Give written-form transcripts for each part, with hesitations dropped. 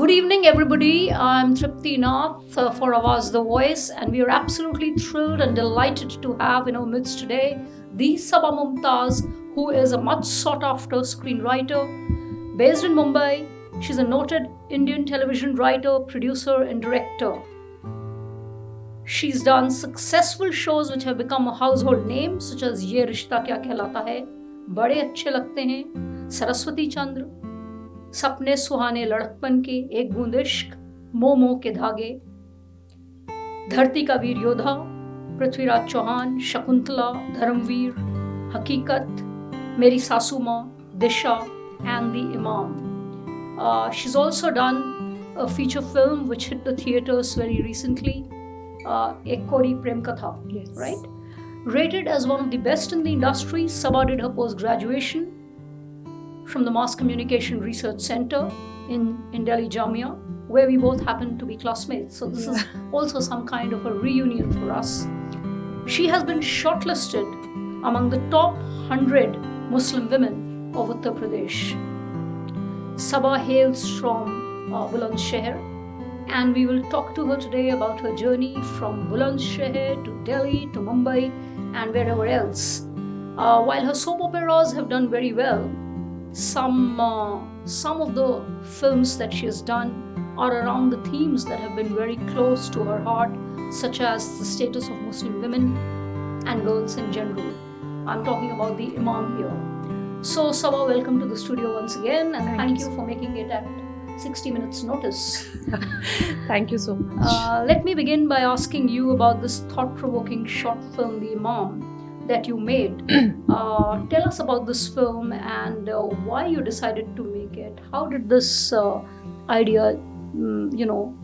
Good evening, everybody. I'm Tripti Nath for Awaz the Voice, and we are absolutely thrilled and delighted to have in our midst today the Saba Mumtaz, who is a much sought after screenwriter. Based in Mumbai, she's a noted Indian television writer, producer, and director. She's done successful shows which have become a household name, such as Ye Rishta Kya Kehlata Hai, Bade Achhe Lagte Hain, Saraswati Chandra, सपने सुहाने लड़कपन के, एक बूंद इश्क, मोमो के धागे, धरती का वीर योद्धा, पृथ्वीराज चौहान, शकुंतला, धर्मवीर, हकीकत, मेरी सासू माँ, दिशा, and the Imam. She's also done a feature film which hit the theaters very recently, Ek Kori Prem Katha, Yes. right? Rated as one of the best in the industry, Saba did her post-graduation from the Mass Communication Research Center in Delhi Jamia, where we both happen to be classmates. So this is also some kind of a reunion for us. She has been shortlisted among the top 100 Muslim women of Uttar Pradesh. Saba hails from Bulandshahr, and we will talk to her today about her journey from Bulandshahr to Delhi to Mumbai and wherever else. While her soap operas have done very well, some of the films that she has done are around the themes that have been very close to her heart, such as the status of Muslim women and girls in general. I'm talking about the Imam here. So Saba, welcome to the studio once again, and thank you for making it at 60 minutes notice. Thank you so much. Let me begin by asking you about this thought-provoking short film, The Imam, that you made. Tell us about this film and why you decided to make it. How did this idea,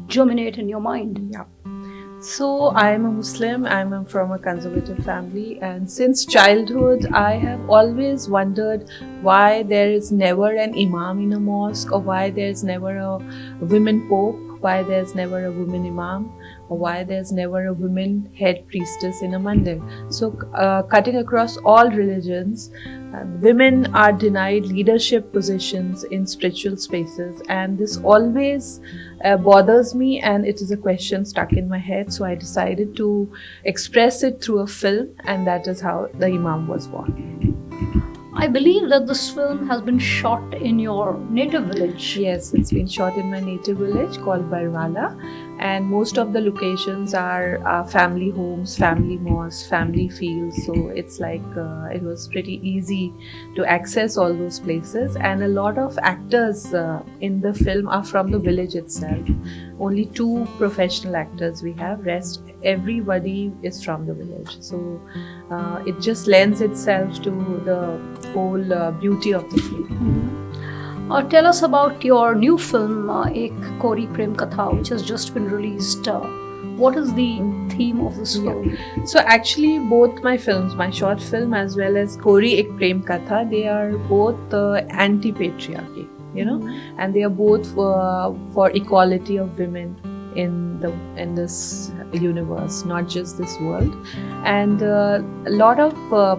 germinate in your mind? Yeah. So I'm a Muslim, I'm from a conservative family, and since childhood I have always wondered why there is never an imam in a mosque, or why there's never a women pope, why there's never a woman imam, or why there's never a woman head priestess in a mandir. So cutting across all religions, women are denied leadership positions in spiritual spaces, and this always bothers me, and it is a question stuck in my head. So I decided to express it through a film, and that is how the Imam was born. I believe that this film has been shot in your native village. Yes, it's been shot in my native village called Barwala, and most of the locations are family homes, family mosques, family fields. So it's like it was pretty easy to access all those places, and a lot of actors in the film are from the village itself. Only 2 professional actors we have, rest everybody is from the village. So it just lends itself to the whole beauty of the film. Tell us about your new film, Ek Kori Prem Katha, which has just been released. What is the theme of this film? So actually both my films, my short film as well as Kori Ek Prem Katha, they are both anti-patriarchy, and they are both for equality of women in this universe, not just this world. And a lot of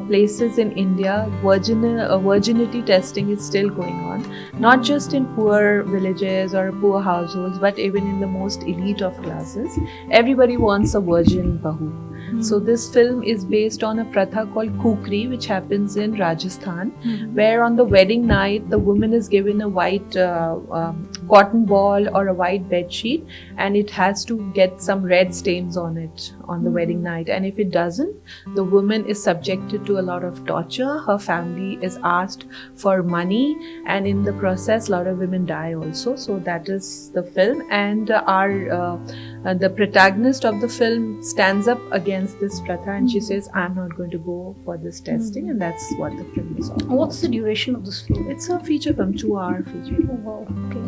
places in India, virginity testing is still going on, not just in poor villages or poor households, but even in the most elite of classes. Everybody wants a virgin bahu. So this film is based on a pratha called kukri, which happens in Rajasthan, where on the wedding night the woman is given a white cotton ball or a white bed sheet, and it has to get some red stains on it on the wedding night. And if it doesn't, the woman is subjected to a lot of torture. Her family is asked for money, and in the process, a lot of women die also. So that is the film, and the protagonist of the film stands up against this pratha, and she says, I'm not going to go for this testing, and that's what the film is all about. What's the duration of this film? It's a feature film, 2-hour feature film. Oh, wow. Okay.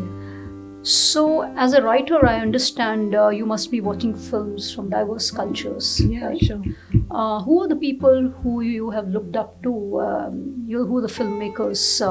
So, as a writer, I understand you must be watching films from diverse cultures. Yeah, right? sure. Who are the people who you have looked up to? Who are the filmmakers?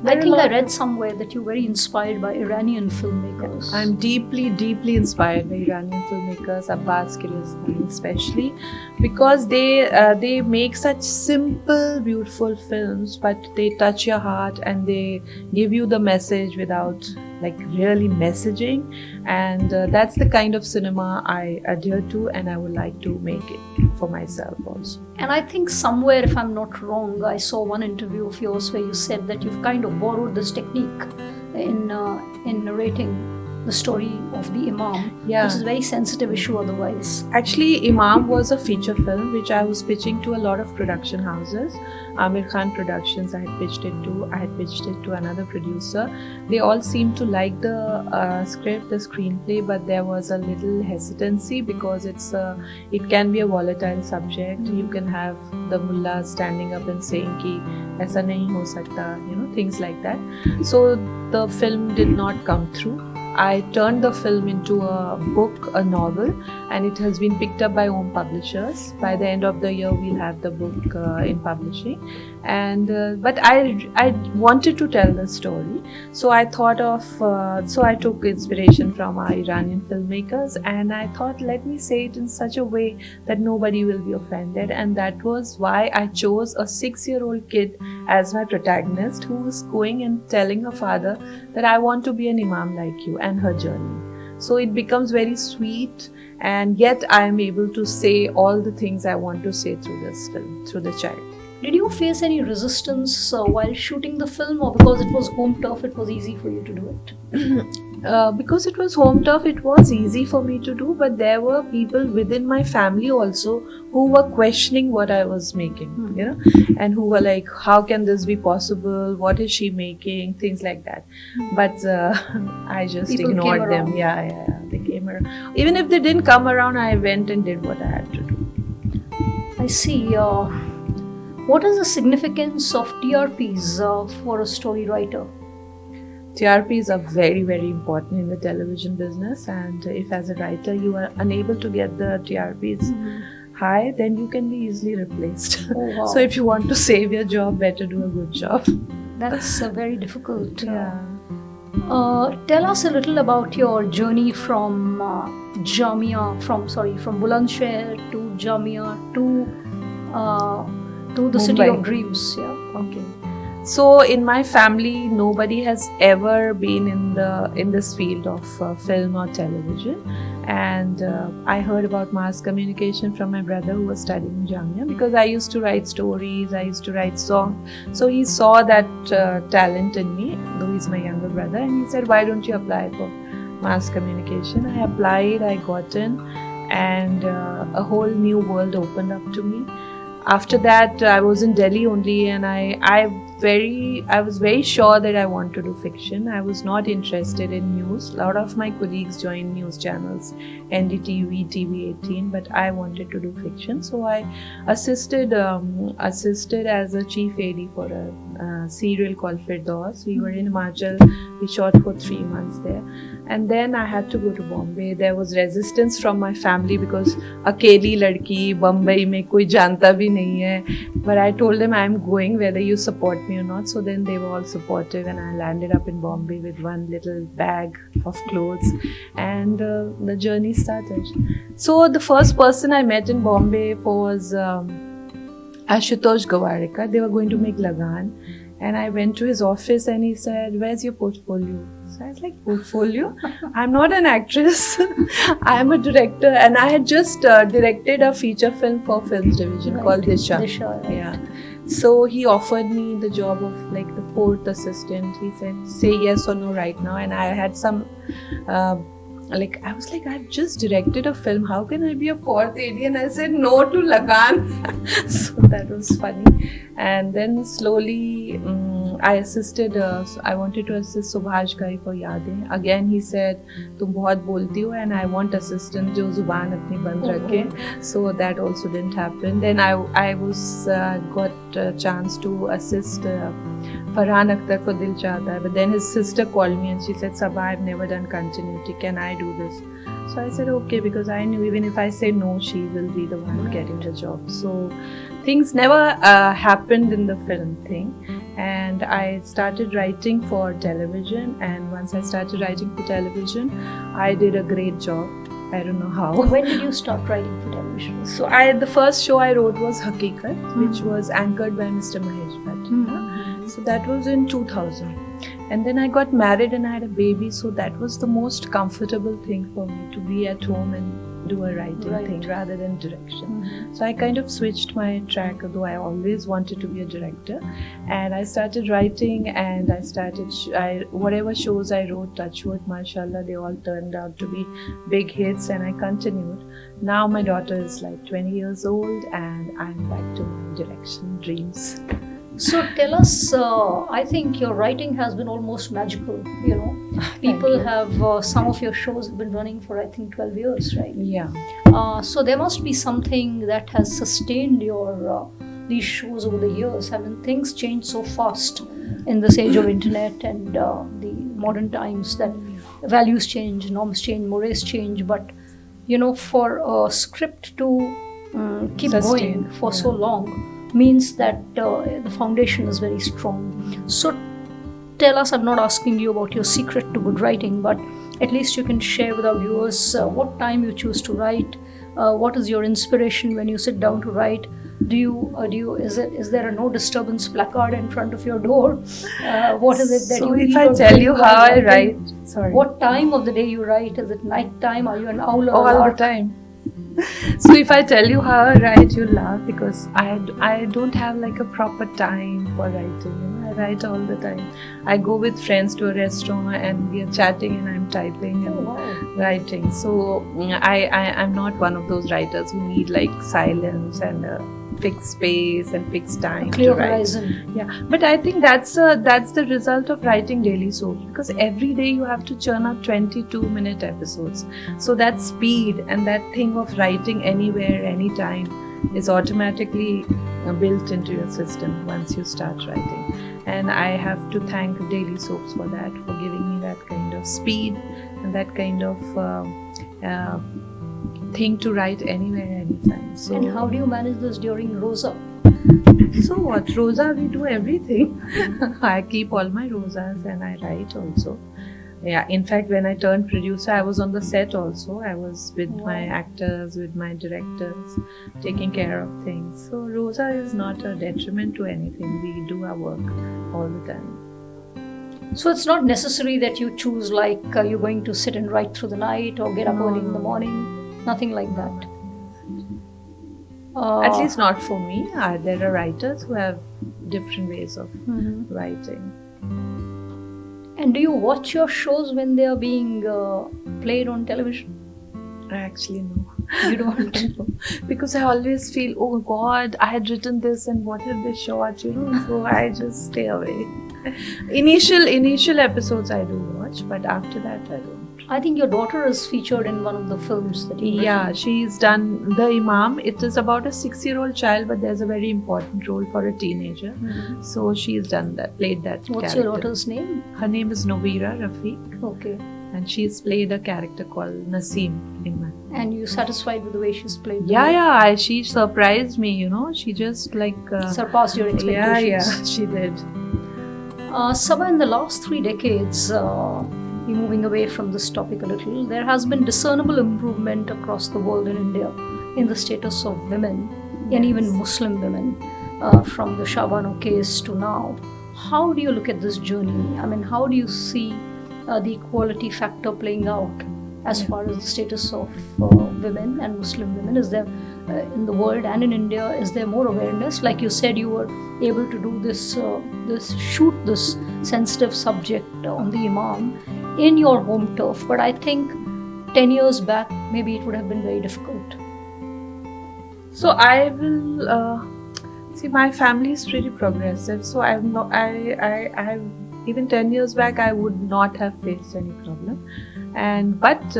I think I read somewhere that you're very inspired by Iranian filmmakers. I'm deeply, deeply inspired by Iranian filmmakers, Abbas Kiarostami especially, because they make such simple, beautiful films, but they touch your heart and they give you the message without like really messaging, and that's the kind of cinema I adhere to, and I would like to make it for myself also. And I think somewhere, if I'm not wrong, I saw one interview of yours where you said that you've kind of borrowed this technique in narrating the story of the Imam, Yeah. which is a very sensitive issue otherwise. Actually, Imam was a feature film which I was pitching to a lot of production houses. Amir Khan Productions I had pitched it to. I had pitched it to another producer. They all seemed to like the script, the screenplay, but there was a little hesitancy because it can be a volatile subject. You can have the mullah standing up and saying ki aisa nahi ho sakta, things like that. So the film did not come through. I turned the film into a book, a novel, and it has been picked up by Om Publishers. By the end of the year, we'll have the book in publishing. And but I wanted to tell the story, so I thought of so I took inspiration from our Iranian filmmakers, and I thought, let me say it in such a way that nobody will be offended, and that was why I chose a 6-year-old kid as my protagonist, who was going and telling her father that I want to be an imam like you, and her journey. So it becomes very sweet, and yet I am able to say all the things I want to say through this film, through the child. Did you face any resistance while shooting the film, or because it was home turf, it was easy for you to do it? Because it was home turf, it was easy for me to do, but there were people within my family also who were questioning what I was making, and who were like, how can this be possible? What is she making? Things like that. But I just People ignored came them. around. Yeah, they came around. Even if they didn't come around, I went and did what I had to do. I see. What is the significance of TRPs for a story writer? TRPs are very, very important in the television business, and if as a writer you are unable to get the TRPs high, then you can be easily replaced. Oh, wow. So if you want to save your job, better do a good job. That's very difficult. Yeah. Tell us a little about your journey from Jamia, from Bulandshahr to Jamia to the city Mumbai. of dreams. Yeah. Okay. So in my family, nobody has ever been in this field of film or television, and I heard about mass communication from my brother who was studying in Jamia, because I used to write stories, I used to write songs. So he saw that talent in me, though he's my younger brother, and he said, "Why don't you apply for mass communication?" I applied, I got in, and a whole new world opened up to me. After that, I was in Delhi only, and I was very sure that I want to do fiction. I was not interested in news. A lot of my colleagues joined news channels, NDTV, TV18, but I wanted to do fiction. So I assisted as a chief AD for a serial called Firdaus. We were in Himachal. We shot for 3 months there. And then I had to go to Bombay. There was resistance from my family because अकेली लड़की Bombay में कोई जानता भी नहीं है. But I told them I'm going whether you support me or not. So then they were all supportive, and I landed up in Bombay with one little bag of clothes, and the journey started. So the first person I met in Bombay was Ashutosh Gawarikar. They were going to make Lagan. And I went to his office and he said, "Where's your portfolio?" So I was like, "Portfolio? I'm not an actress. I'm a director." And I had just directed a feature film for Films Division called Disha. Right. Yeah. So he offered me the job of like the 4th assistant. He said, "Say yes or no right now." And I had some I was like, I've just directed a film. How can I be a 4th AD? And I said no to Lagan. So that was funny. And then slowly I assisted. I wanted to assist Subhash Ghai for Yadein. Again, he said, "तुम बहुत बोलती हो," and I want assistant जो जुबान अपनी बंद रखे. So that also didn't happen. Then I was got a chance to assist Farhan Akhtar for Dil Chahta Hai. But then his sister called me and she said, "Sabha, I've never done continuity. Can I do this?" So I said okay, because I knew even if I say no, she will be the one getting the job. So things never happened in the film thing. And I started writing for television. And once I started writing for television, I did a great job. I don't know how. When did you start writing for television? So the first show I wrote was Hakikat, which was anchored by Mr. Mahesh Bhatt. So that was in 2000. And then I got married and I had a baby, so that was the most comfortable thing for me, to be at home and do a writing Right. thing rather than direction. So I kind of switched my track, although I always wanted to be a director. And I started writing, and I started, whatever shows I wrote, touchwood, mashallah, they all turned out to be big hits, and I continued. Now my daughter is like 20 years old, and I'm back to my direction dreams. So tell us, I think your writing has been almost magical, you know. People you. have, some of your shows have been running for I think 12 years, right? Yeah. So there must be something that has sustained your these shows over the years. I mean, things change so fast in this age of internet and the modern times that values change, norms change, mores change. But you know, for a script to keep Sustain, going for yeah. so long means that the foundation is very strong. So tell us, I'm not asking you about your secret to good writing, but at least you can share with our viewers what time you choose to write, what is your inspiration when you sit down to write. Is there a no disturbance placard in front of your door? What is it that So you if eat I or tell drink you while how I writing? write, sorry. What time of the day you write? Is it night time? Are you an owl or a All the lark? time. So if I tell you how I write, you'll laugh, because I don't have like a proper time for writing. You know, I write all the time. I go with friends to a restaurant and we are chatting and I'm typing and Oh, wow. writing. So I'm not one of those writers who need like silence and fixed space and fixed time Clear to write. horizon. Yeah, but I think that's the result of writing daily soaps, because every day you have to churn out 22-minute episodes. So that speed and that thing of writing anywhere, anytime is automatically built into your system once you start writing. And I have to thank daily soaps for that, for giving me that kind of speed and that kind of thing to write anywhere, anytime. So, And how do you manage this during Rosa? So what, Rosa, we do everything. I keep all my Rosas and I write also. Yeah, in fact, when I turned producer, I was on the set also. I was with my actors, with my directors, taking care of things. So Rosa is not a detriment to anything. We do our work all the time. So it's not necessary that you choose like you're going to sit and write through the night or get up early in the morning. Nothing like that. At least not for me. There are writers who have different ways of writing. And do you watch your shows when they are being played on television? Actually, no. You don't? Because I always feel, oh God, I had written this and what if they shot, you know, so I just stay away. Initial episodes I do watch, but after that I don't. I think your daughter is featured in one of the films that you Yeah, she's done The Imam. It is about a 6-year-old child, but there's a very important role for a teenager. So she's done that, played that What's character. your daughter's name? Her name is Novira Rafiq, Okay. and she's played a character called Naseem in my. And you satisfied with the way she's played? Yeah, she surprised me, you know. She just like Surpassed your expectations? Yeah, she did. Sabha, in the last 3 decades, moving away from this topic a little, there has been discernible improvement across the world in India in the status of women and even Muslim women from the Shah Bano case to now. How do you look at this journey? I mean, how do you see the equality factor playing out as far as the status of women and Muslim women? Is there in the world and in India, is there more awareness? Like you said, you were able to do this sensitive subject on the Imam in your home turf, but I think 10 years back maybe it would have been very difficult. So I will see, my family is pretty progressive, so I'm not, I even 10 years back I would not have faced any problem. But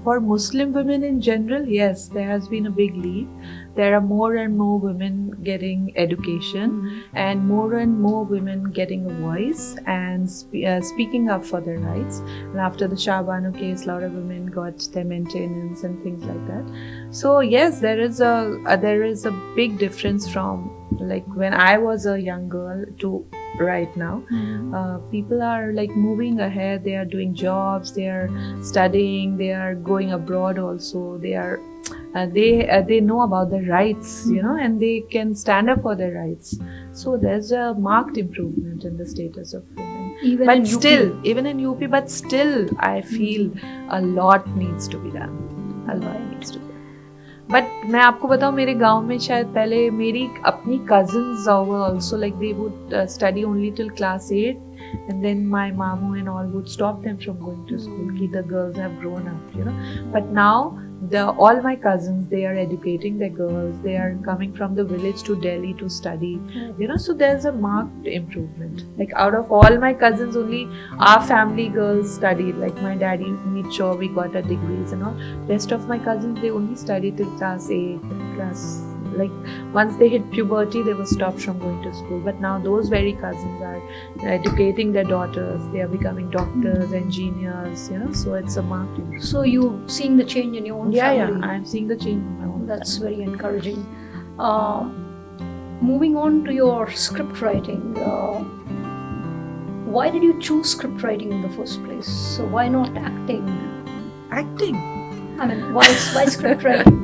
for Muslim women in general, yes, there has been a big leap. There are more and more women getting education and more women getting a voice and speaking up for their rights. And after the Shah Bano case, a lot of women got their maintenance and things like that. So yes, there is a big difference from like when I was a young girl to right now. People are like moving ahead. They are doing jobs. They are studying. They are going abroad also. They are they know about their rights, you know, and they can stand up for their rights. So there's a marked improvement in the status of women. Even but in UP. still, even in UP, but still, I feel a lot needs to be done. A lot needs to be done. But मैं आपको बताऊँ मेरे गांव में शायद पहले मेरी अपनी cousins were also like they would study only till class 8 and then my mamu and all would stop them from going to school. Ki the girls have grown up, you know. But now all my cousins, they are educating their girls. They are coming from the village to Delhi to study, you know. So there's a marked improvement. Like out of all my cousins, only our family girls studied. Like my daddy made sure we got our degrees and all. Rest of my cousins, they only studied till class 8, like once they hit puberty, they were stopped from going to school. But now those very cousins are educating their daughters. They are becoming doctors, engineers, you know. So it's a marked improvement. So you're seeing the change in your own family. Yeah, I'm seeing the change in my own. That's very encouraging. Moving on to your script writing, why did you choose script writing in the first place? So why not acting? Acting? I mean, why script writing?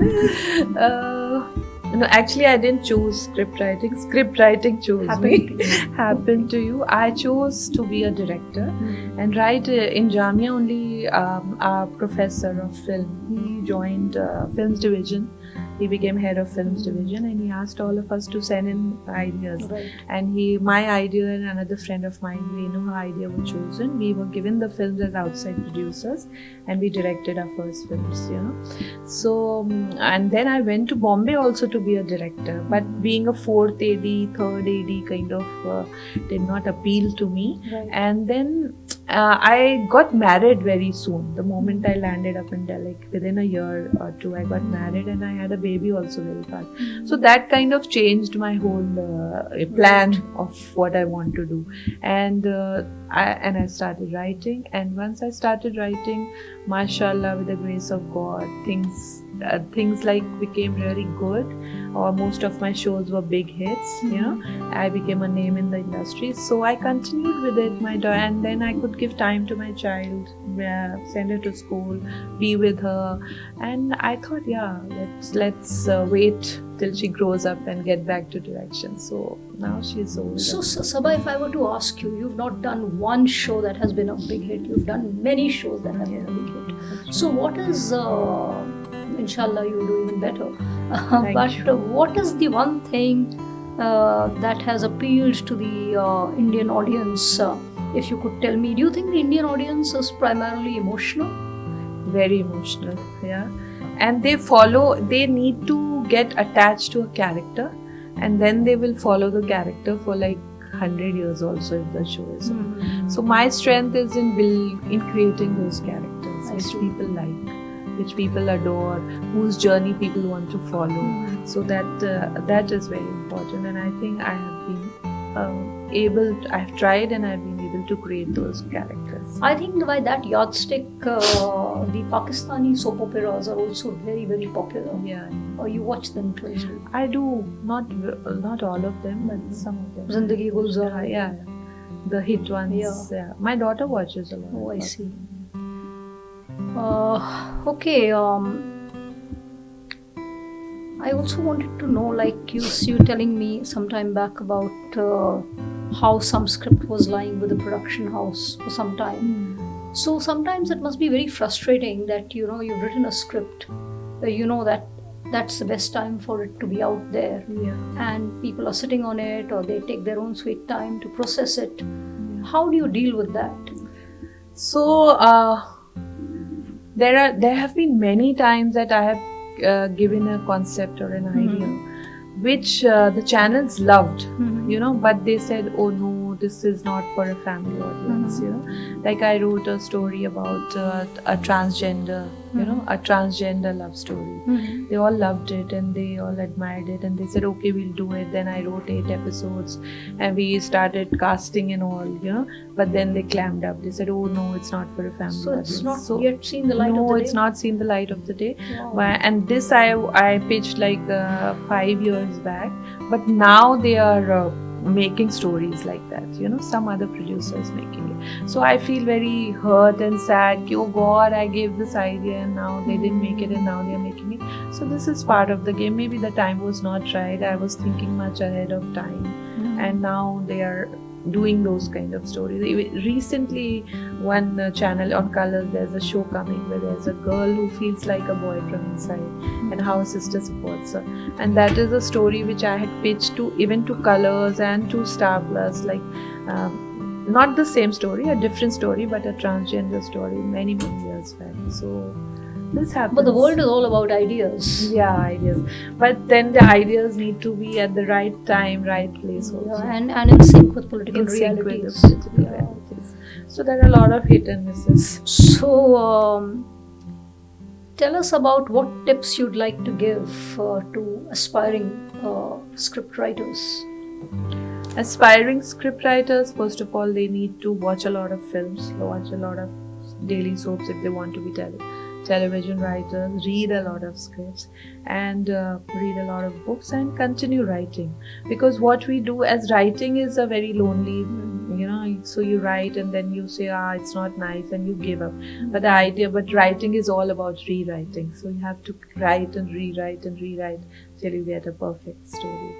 No, actually, I didn't choose script writing. Script writing chose me. Happened to you. I chose to be a director and write in Jamia only. Our professor of film, he joined films division. He became head of films division and he asked all of us to send in ideas. Right. And my idea and another friend of mine, Renu, her idea were chosen. We were given the films as outside producers and we directed our first films, you know. So, and then I went to Bombay also to be a director. But being a fourth AD, third AD kind of did not appeal to me. Right. And then I got married very soon. The moment I landed up in Delhi, like within a year or two, I got married and I had a baby also very fast. So that kind of changed my whole plan of what I want to do. And I started writing. And once I started writing, mashallah, with the grace of God, things like became really good, or most of my shows were big hits, you know. I became a name in the industry, so I continued with it, and then I could give time to my child, send her to school, be with her, and I thought, yeah, let's wait till she grows up and get back to direction. So now she's older. So Sabha, if I were to ask you, you've not done one show that has been a big hit. You've done many shows that have been a big hit. So what is inshallah you'll do even better. What is the one thing that has appealed to the Indian audience? If you could tell me, do you think the Indian audience is primarily emotional? Very emotional, yeah. And they need to get attached to a character and then they will follow the character for like 100 years also if the show is on. So my strength is in creating those characters which people like, which people adore, whose journey people want to follow. So that is very important, and I think I have been I've tried and I've been able to create those characters. I think by that yardstick, the Pakistani soap operas are also very, very popular. Yeah. Or you watch them too? I do, not all of them, but some of them. Zindagi Gulzar. Yeah, the hit ones. Yeah. My daughter watches a lot. Oh, I see. Okay. I also wanted to know, like you telling me some time back about how some script was lying with the production house for some time. So sometimes it must be very frustrating that you've written a script, that's the best time for it to be out there, and people are sitting on it, or they take their own sweet time to process it. How do you deal with that? So there have been many times that I have given a concept or an idea which the channels loved, but they said, oh no, this is not for a family audience, Like I wrote a story about a transgender, a transgender love story. They all loved it and they all admired it and they said, okay, we'll do it. Then I wrote 8 episodes and we started casting and all, but then they clammed up. They said, oh no, it's not for a family audience. So it's not yet seen the light of the day? No, it's not seen the light of the day. Wow. And this I pitched like 5 years back, but now they are making stories like that, some other producers making it. So I feel very hurt and sad. Oh God, I gave this idea and now they didn't make it and now they are making it. So this is part of the game. Maybe the time was not right. I was thinking much ahead of time and now they are doing those kind of stories. Recently, one channel on Colors, there's a show coming where there's a girl who feels like a boy from inside, and how a sister supports her. And that is a story which I had pitched to even to Colors and to Star Plus, like not the same story, a different story, but a transgender story many years back. So this happens. But the world is all about ideas. Yeah, ideas. But then the ideas need to be at the right time, right place also. Yeah, and in sync with political In sync with the realities. political realities. So there are a lot of hit and misses. So, tell us about what tips you'd like to give to aspiring script writers. Aspiring scriptwriters, first of all, they need to watch a lot of films, watch a lot of daily soaps if they want to be television writers, read a lot of scripts, and read a lot of books, and continue writing. Because what we do as writing is a very lonely, so you write and then you say, it's not nice, and you give up. But writing is all about rewriting. So you have to write and rewrite till you get a perfect story.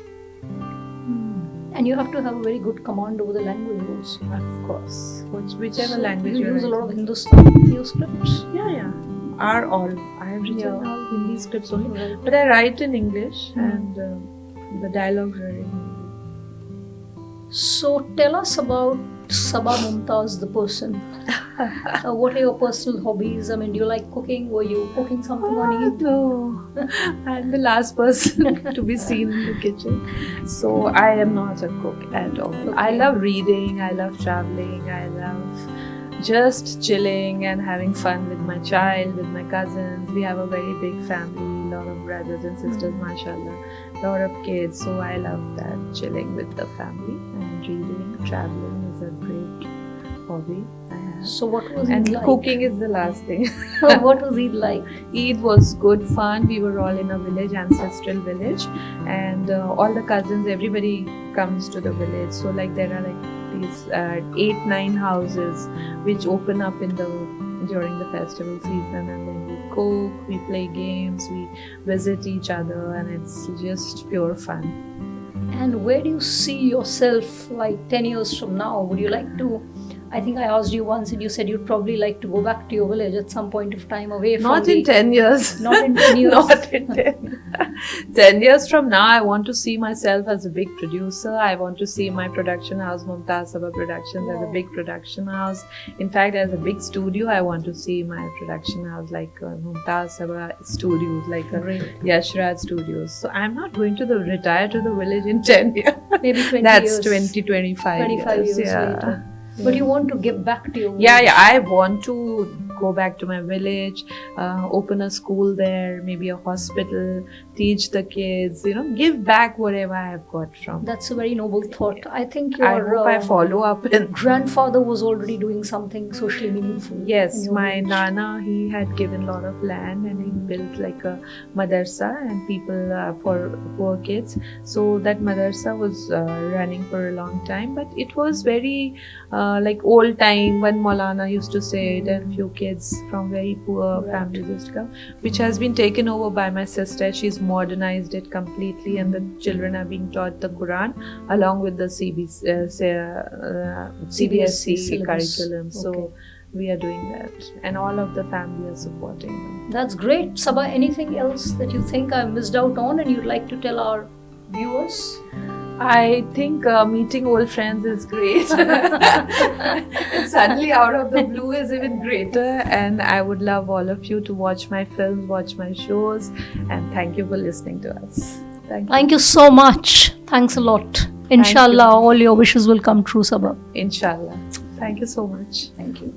And you have to have a very good command over the language also. Of course. Whichever language you you're use a lot of writing. Hindustani in your scripts. Yeah. I have written Yeah. all Hindi scripts only. Right. But I write in English, and the dialogues are in Hindi. So tell us about Sabaa Mumtaz, the person. What are your personal hobbies? I mean, do you like cooking? Were you cooking something on Eid? No, I'm the last person to be seen in the kitchen. So I am not a cook at all. Okay. I love reading, I love traveling, I love just chilling and having fun with my child, with my cousins. We have a very big family, a lot of brothers and sisters, mashallah, a lot of kids. So I love that, chilling with the family, and reading, traveling is a great hobby I have. So what was And Eid like? cooking is the last thing. What was Eid like? Eid was good fun. We were all in a village, ancestral village, and all the cousins, everybody comes to the village. So like there are like these 8-9 houses which open up during the festival season, and then we cook, we play games, we visit each other, and it's just pure fun. And where do you see yourself like 10 years from now? Would you like to? I think I asked you once and you said you'd probably like to go back to your village at some point of time away from Not in 10 years. Not in 10 years. Not in 10 years from now, I want to see myself as a big producer. I want to see my production house, Mumtaz Sabaa Productions, as a big production house. In fact, as a big studio, I want to see my production house like Mumtaz Sabaa Studios, like Yash Raj Studios. So I'm not going to retire to the village in 10 years. Maybe 20 That's years. 25 years. Later. But you want to give back to your village. Yeah, I want to go back to my village, open a school there, maybe a hospital, teach the kids, give back whatever I have got from. That's a very noble thought. I think I your hope I follow up in. grandfather was already doing something socially meaningful. Yes, in your my village. Nana, he had given a lot of land, and he built like a madarsa and people for poor kids. So that madarsa was running for a long time, but it was very like old time when Maulana used to say it, and few kids from very poor families used to come, which has been taken over by my sister. She's modernized it completely, and the children are being taught the Quran along with the CBSE syllabus. curriculum. So Okay. we are doing that, and all of the family are supporting them. That's great. Sabaa, anything else that you think I missed out on and you'd like to tell our viewers? I think meeting old friends is great. And suddenly out of the blue is even greater, and I would love all of you to watch my films, watch my shows, and thank you for listening to us. Thank you. Thank you so much. Thanks a lot. Inshallah, all your wishes will come true, Sabaa. Inshallah. Thank you so much. Thank you.